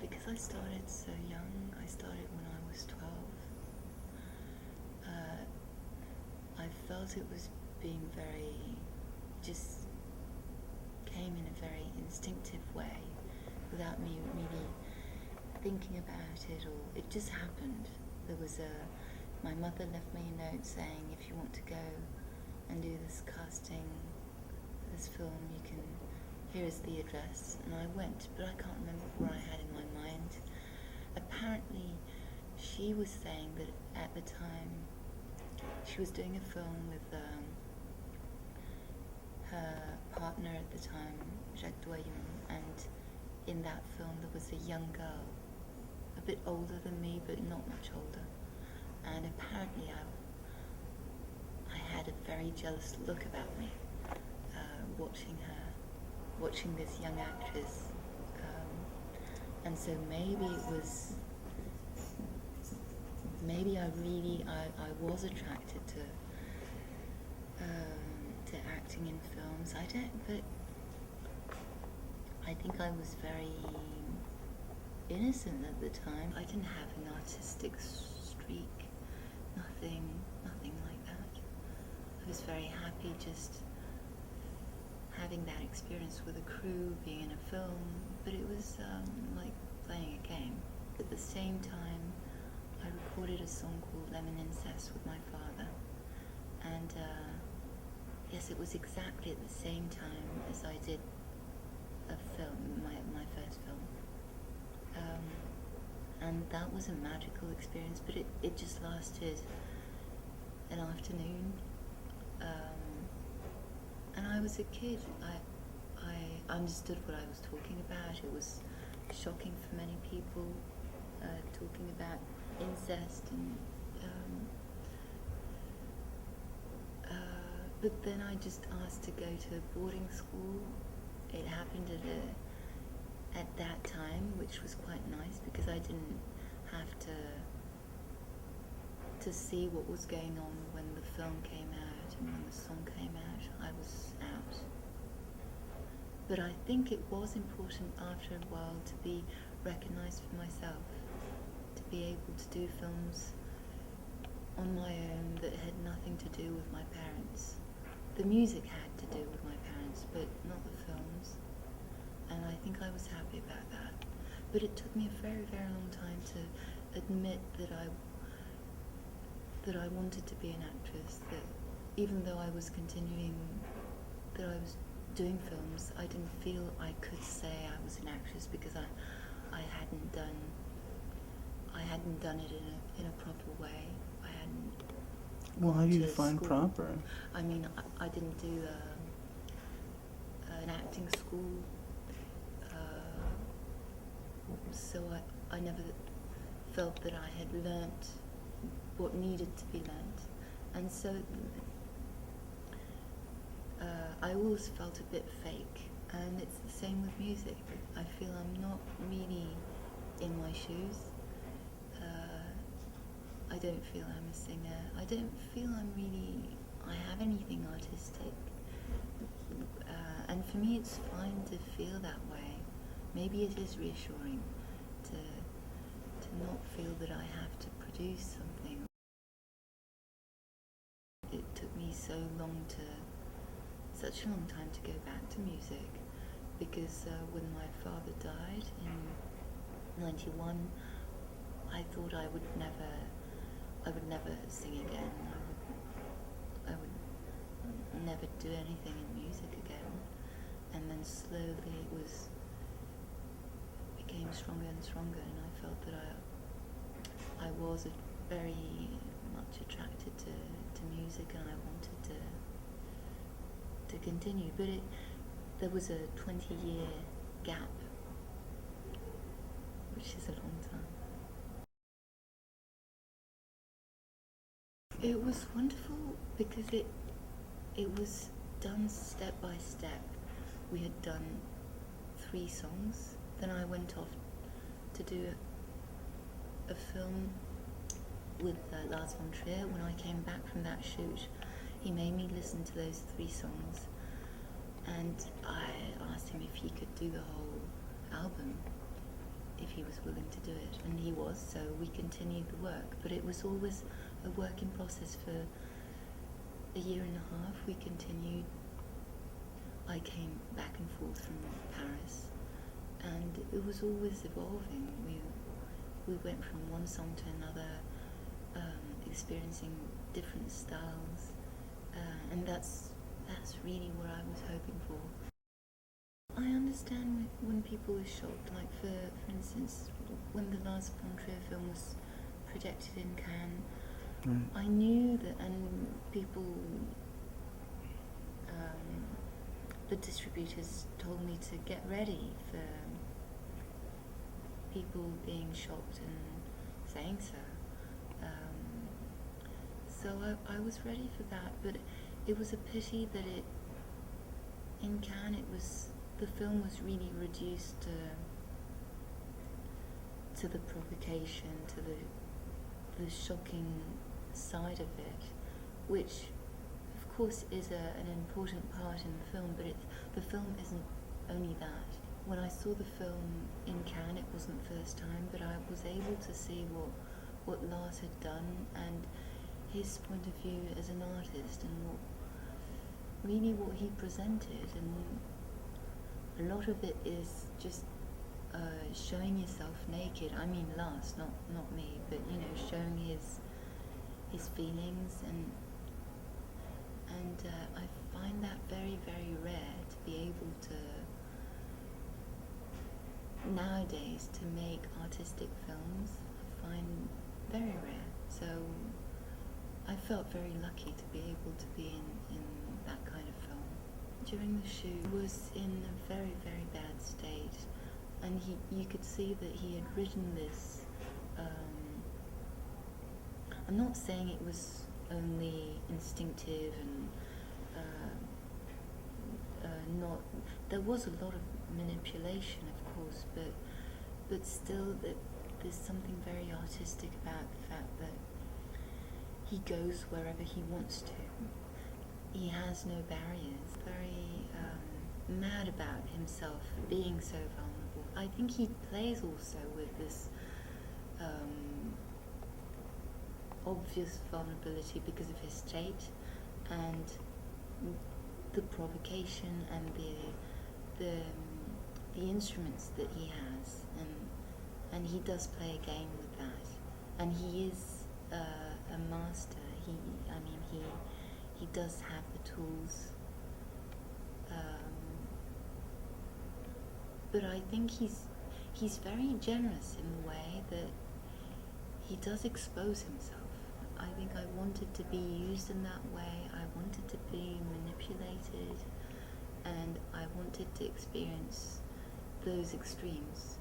because I started so young, I started when I was 12, I felt it was being just came in a very instinctive way, without me really thinking about it, or it just happened. My mother left me a note saying, if you want to go and do this casting, this film, here is the address. And I went, but I can't remember what I had in my mind. Apparently, she was saying that at the time, she was doing a film with her partner at the time, Jacques Doyon, and in that film there was a young girl, a bit older than me, but not much older. And apparently I had a very jealous look about me, watching this young actress. And so maybe I was attracted to acting in films. But I think I was very innocent at the time. I didn't have an artistic streak, nothing like that. I was very happy just having that experience with a crew, being in a film, but it was like playing a game. At the same time, I recorded a song called Lemon Incest with my father, and yes, it was exactly at the same time as I did a film, my first film. And that was a magical experience, but it just lasted an afternoon. And I was a kid. I understood what I was talking about. It was shocking for many people, talking about incest and but then I just asked to go to boarding school. It happened at that time, which was quite nice because I didn't have to see what was going on when the film came out and when the song came out. I was out. But I think it was important after a while to be recognised for myself, to be able to do films on my own that had nothing to do with my parents. The music had to do with my parents, but not the films. And I think I was happy about that. But it took me a very, very long time to admit that I wanted to be an actress, that even though I was doing films, I didn't feel I could say I was an actress because I hadn't done it in a proper way. I hadn't. Well, how do you define proper? I mean, I didn't do an acting school, so I never felt that I had learnt what needed to be learnt, and so I always felt a bit fake. And it's the same with music. I feel I'm not really in my shoes. I don't feel I'm a singer. I don't feel I have anything artistic. And for me it's fine to feel that way. Maybe it is reassuring to not feel that I have to produce something. It took me such a long time to go back to music, because when my father died in 91, I thought I would never sing again. I would never do anything in music again. And then slowly it became stronger and stronger, and I felt that I was very much attracted to music, and I wanted to continue. But there was a 20-year gap, which is a long time. It was wonderful because it was done step by step. We had done 3 songs, then I went off to do a film with Lars Von Trier. When I came back from that shoot, he made me listen to those 3 songs, and I asked him if he could do the whole album if he was willing to do it, and he was, so we continued the work. But it was always a work in process for a year and a half. We continued. I came back and forth from Paris, and it was always evolving. We went from one song to another, experiencing different styles, and that's really what I was hoping for. I understand when people are shocked, like for instance, when the Lars Von Trier film was projected in Cannes, I knew that, and people, the distributors told me to get ready for people being shocked and saying so. So I was ready for that, but it was a pity that in Cannes the film was really reduced to the provocation, to the shocking side of it, which of course is an important part in the film, but the film isn't only that. When I saw the film in Cannes, it wasn't the first time, but I was able to see what Lars had done and his point of view as an artist, and what he presented, and a lot of it is just showing yourself naked. I mean Lars, not me, but showing his feelings, and I find that very, very rare to be able to nowadays to make artistic films. I find very rare. So I felt very lucky to be able to be in that kind of film. During the shoot, he was in a very, very bad state, and you could see that he had written this. I'm not saying it was only instinctive and not. There was a lot of manipulation, of course, but still, that there's something very artistic about the fact that he goes wherever he wants to. He has no barriers. Very mad about himself being so vulnerable. I think he plays also with this obvious vulnerability because of his state and the provocation and the instruments that he has, and he does play a game with that, and he is a master. He does have the tools, but I think he's very generous in the way that he does expose himself. I think I wanted to be used in that way. I wanted to be manipulated, and I wanted to experience those extremes,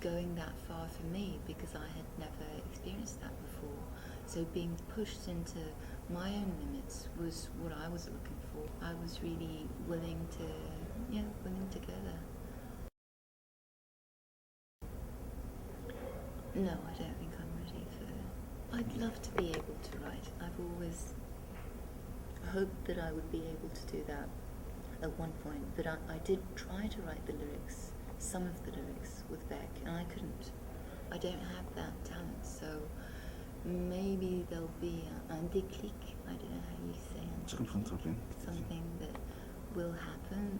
going that far for me, because I had never experienced that before. So being pushed into my own limits was what I was looking for. I was really willing to go there. No, I don't think I'm ready for. I'd love to be able to write. I've always hoped that I would be able to do that at one point, but I did try to write the lyrics, some of the lyrics with Beck, and I couldn't. I don't have that talent, so maybe there'll be un déclic, I don't know how you say it, something that will happen,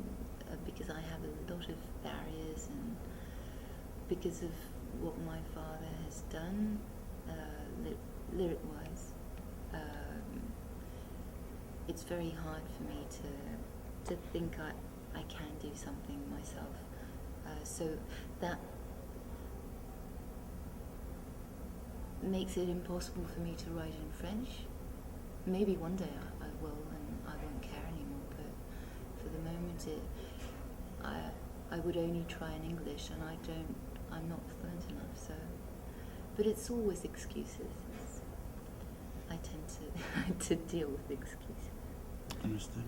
because I have a lot of barriers, and because of what my father has done, lyric-wise, it's very hard for me to think I can do something myself. So that makes it impossible for me to write in French. Maybe one day I will, and I won't care anymore, but for the moment I would only try in English, and I'm not fluent enough, so. But it's always excuses. I tend to deal with excuses. Understood.